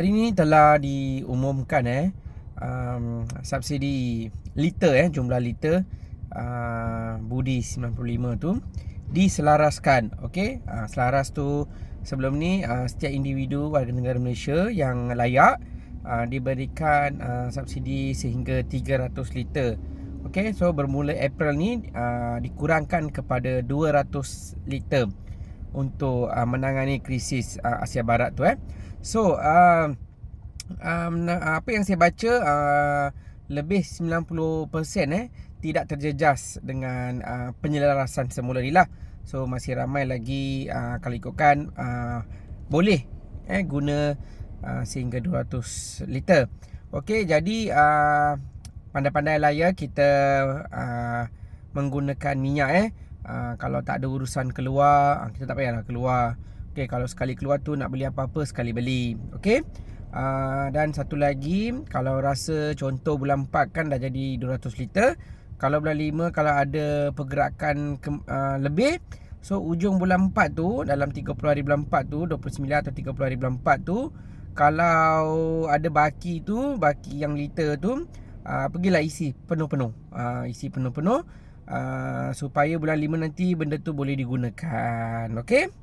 Hari ini telah diumumkan subsidi liter jumlah liter Budi 95 tu diselaraskan. Okey, selaras tu sebelum ni setiap individu warga negara Malaysia yang layak diberikan subsidi sehingga 300 liter. Okey, so bermula April ni dikurangkan kepada 200 liter untuk menangani krisis Asia Barat tu. So apa yang saya baca, lebih 90% tidak terjejas dengan penyelarasan semula ni lah. So masih ramai lagi kalau ikutkan boleh guna sehingga 200 liter. Okey, jadi pandai-pandai lah ya kita menggunakan minyak. Kalau tak ada urusan keluar, kita tak payahlah keluar. Okey, kalau sekali keluar tu nak beli apa-apa sekali beli. Okey. Dan satu lagi, kalau rasa contoh bulan 4 kan dah jadi 200 liter. Kalau bulan 5 kalau ada pergerakan lebih, so ujung bulan 4 tu, dalam 30 hari bulan 4 tu, 29 atau 30 hari bulan 4 tu, kalau ada baki yang liter tu, pergilah isi penuh-penuh. Isi penuh-penuh supaya bulan 5 nanti benda tu boleh digunakan. Okey?